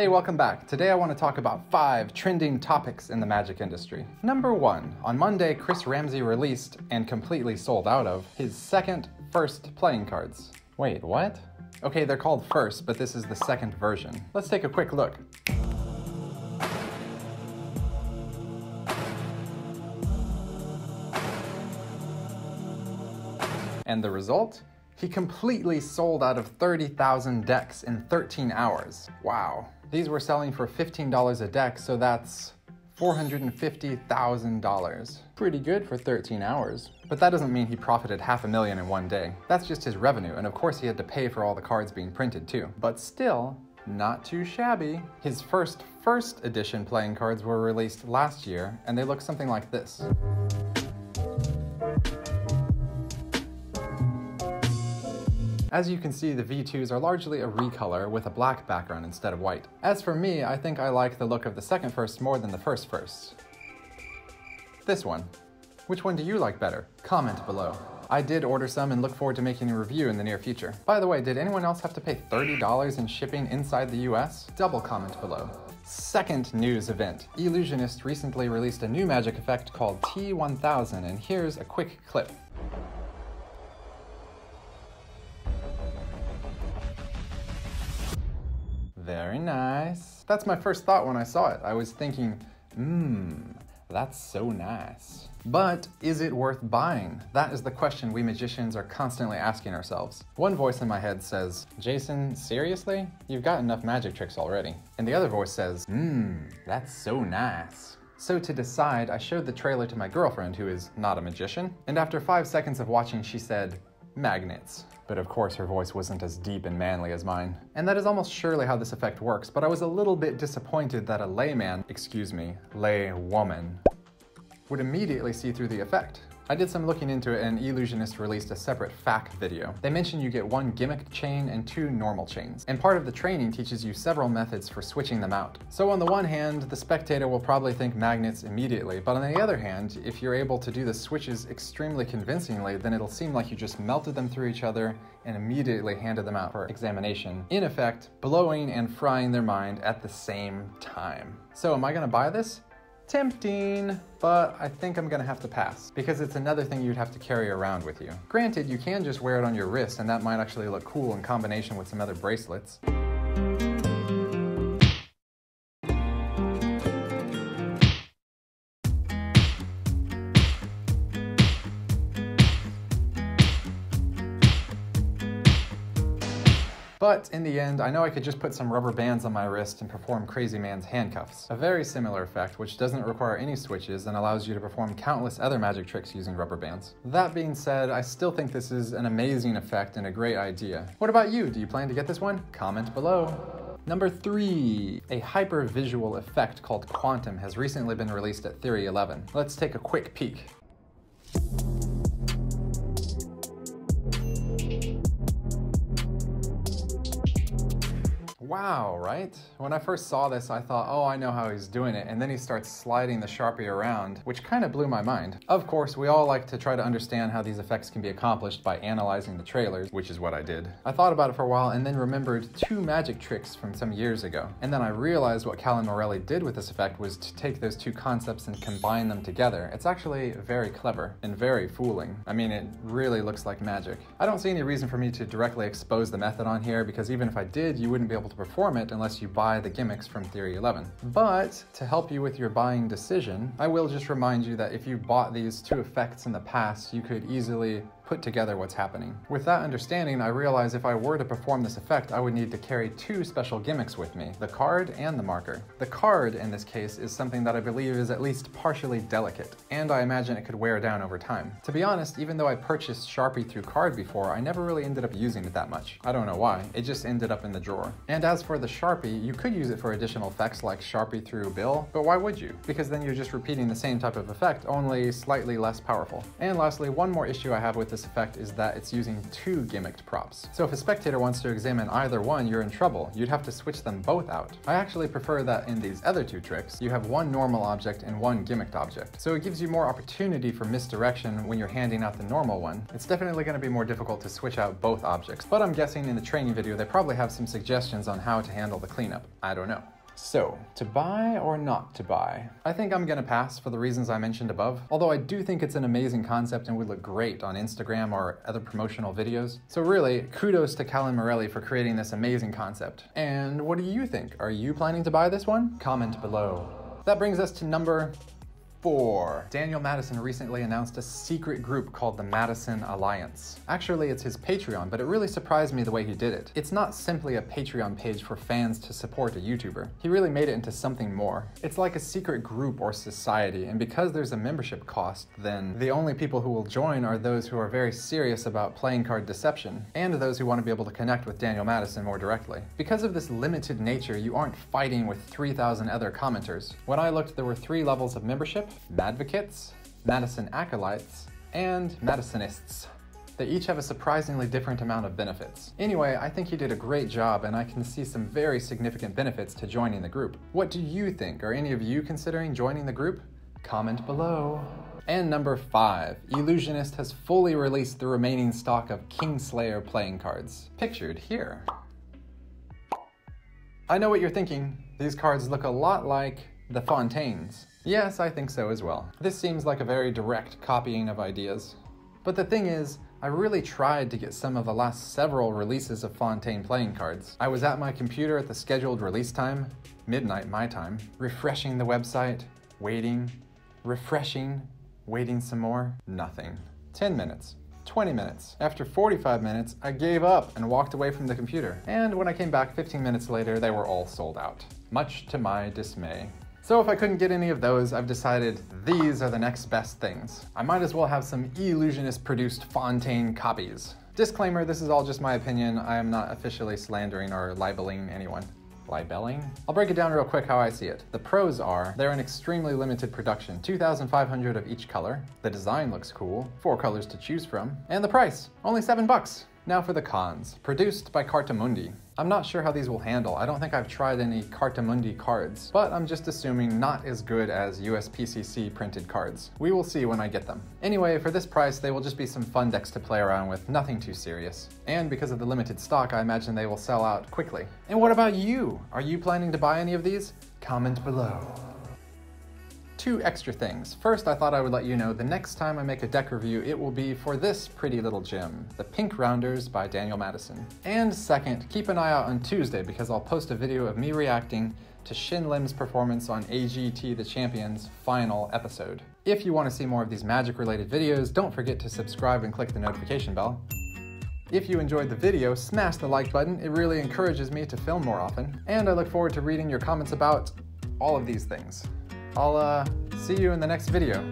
Hey, welcome back. Today I want to talk about 5 trending topics in the magic industry. Number 1, on Monday, Chris Ramsay released, and completely sold out of, his second first playing cards. Wait, what? Okay, they're called first, but this is the second version. Let's take a quick look. And the result? He completely sold out of 30,000 decks in 13 hours. Wow. These were selling for $15 a deck, so that's $450,000. Pretty good for 13 hours. But that doesn't mean he profited $500,000 in one day. That's just his revenue, and of course he had to pay for all the cards being printed too. But still, not too shabby. His first edition playing cards were released last year, and they look something like this. As you can see, the V2s are largely a recolor with a black background instead of white. As for me, I think I like the look of the second first more than the first. This one. Which one do you like better? Comment below. I did order some and look forward to making a review in the near future. By the way, did anyone else have to pay $30 in shipping inside the US? Double comment below. Second news event. Ellusionist recently released a new magic effect called T-1000, and here's a quick clip. Very nice. That's my first thought when I saw it. I was thinking, that's so nice. But is it worth buying? That is the question we magicians are constantly asking ourselves. One voice in my head says, Jason, seriously? You've got enough magic tricks already. And the other voice says, that's so nice. So to decide, I showed the trailer to my girlfriend, who is not a magician, and after 5 seconds of watching, she said, magnets. But of course her voice wasn't as deep and manly as mine. And that is almost surely how this effect works, but I was a little bit disappointed that a laywoman would immediately see through the effect. I did some looking into it, and Ellusionist released a separate FAQ video. They mention you get 1 gimmicked chain and 2 normal chains, and part of the training teaches you several methods for switching them out. So on the one hand, the spectator will probably think magnets immediately, but on the other hand, if you're able to do the switches extremely convincingly, then it'll seem like you just melted them through each other and immediately handed them out for examination. In effect, blowing and frying their mind at the same time. So am I gonna buy this? Tempting, but I think I'm gonna have to pass, because it's another thing you'd have to carry around with you. Granted, you can just wear it on your wrist, and that might actually look cool in combination with some other bracelets. But in the end, I know I could just put some rubber bands on my wrist and perform Crazy Man's handcuffs. A very similar effect, which doesn't require any switches and allows you to perform countless other magic tricks using rubber bands. That being said, I still think this is an amazing effect and a great idea. What about you? Do you plan to get this one? Comment below. Number 3, a hyper-visual effect called Quantum has recently been released at Theory 11. Let's take a quick peek. Wow, right? When I first saw this, I thought, oh, I know how he's doing it, and then he starts sliding the Sharpie around, which kind of blew my mind. Of course, we all like to try to understand how these effects can be accomplished by analyzing the trailers, which is what I did. I thought about it for a while and then remembered 2 magic tricks from some years ago. And then I realized what Calen Morelli did with this effect was to take those 2 concepts and combine them together. It's actually very clever and very fooling. I mean, it really looks like magic. I don't see any reason for me to directly expose the method on here, because even if I did, you wouldn't be able to perform it unless you buy the gimmicks from Theory 11. But to help you with your buying decision, I will just remind you that if you bought these 2 effects in the past, you could easily put together what's happening. With that understanding, I realized if I were to perform this effect, I would need to carry 2 special gimmicks with me, the card and the marker. The card, in this case, is something that I believe is at least partially delicate, and I imagine it could wear down over time. To be honest, even though I purchased Sharpie through card before, I never really ended up using it that much. I don't know why, it just ended up in the drawer. And as for the Sharpie, you could use it for additional effects like Sharpie through bill, but why would you? Because then you're just repeating the same type of effect, only slightly less powerful. And lastly, one more issue I have with this effect is that it's using 2 gimmicked props. So if a spectator wants to examine either one, you're in trouble. You'd have to switch them both out. I actually prefer that in these other 2 tricks, you have 1 normal object and 1 gimmicked object. So it gives you more opportunity for misdirection when you're handing out the normal one. It's definitely going to be more difficult to switch out both objects, but I'm guessing in the training video they probably have some suggestions on how to handle the cleanup. I don't know. So, to buy or not to buy? I think I'm gonna pass for the reasons I mentioned above, although I do think it's an amazing concept and would look great on Instagram or other promotional videos. So really, kudos to Calen Morelli for creating this amazing concept. And what do you think? Are you planning to buy this one? Comment below. That brings us to number 4. Daniel Madison recently announced a secret group called the Madison Alliance. Actually, it's his Patreon, but it really surprised me the way he did it. It's not simply a Patreon page for fans to support a YouTuber. He really made it into something more. It's like a secret group or society, and because there's a membership cost, then the only people who will join are those who are very serious about playing card deception, and those who want to be able to connect with Daniel Madison more directly. Because of this limited nature, you aren't fighting with 3,000 other commenters. When I looked, there were 3 levels of membership: MADVOCATES, Madison Acolytes, and Madisonists. They each have a surprisingly different amount of benefits. Anyway, I think he did a great job, and I can see some very significant benefits to joining the group. What do you think? Are any of you considering joining the group? Comment below. And number 5, Ellusionist has fully released the remaining stock of Kingslayer playing cards, pictured here. I know what you're thinking. These cards look a lot like the Fontaines. Yes, I think so as well. This seems like a very direct copying of ideas. But the thing is, I really tried to get some of the last several releases of Fontaine playing cards. I was at my computer at the scheduled release time, midnight my time, refreshing the website, waiting, refreshing, waiting some more, nothing. 10 minutes. 20 minutes. After 45 minutes, I gave up and walked away from the computer. And when I came back 15 minutes later, they were all sold out, much to my dismay. So if I couldn't get any of those, I've decided these are the next best things. I might as well have some Ellusionist produced Fontaine copies. Disclaimer, this is all just my opinion. I am not officially slandering or libeling anyone. Libeling? I'll break it down real quick how I see it. The pros are, they're an extremely limited production, 2,500 of each color. The design looks cool, 4 colors to choose from. And the price, only $7. Now for the cons. Produced by Cartamundi. I'm not sure how these will handle. I don't think I've tried any Cartamundi cards, but I'm just assuming not as good as USPCC printed cards. We will see when I get them. Anyway, for this price, they will just be some fun decks to play around with, nothing too serious. And because of the limited stock, I imagine they will sell out quickly. And what about you? Are you planning to buy any of these? Comment below. 2 extra things. First, I thought I would let you know the next time I make a deck review, it will be for this pretty little gem, the Pink Rounders by Daniel Madison. And second, keep an eye out on Tuesday because I'll post a video of me reacting to Shin Lim's performance on AGT the Champion's final episode. If you want to see more of these Magic-related videos, don't forget to subscribe and click the notification bell. If you enjoyed the video, smash the like button. It really encourages me to film more often. And I look forward to reading your comments about all of these things. I'll see you in the next video.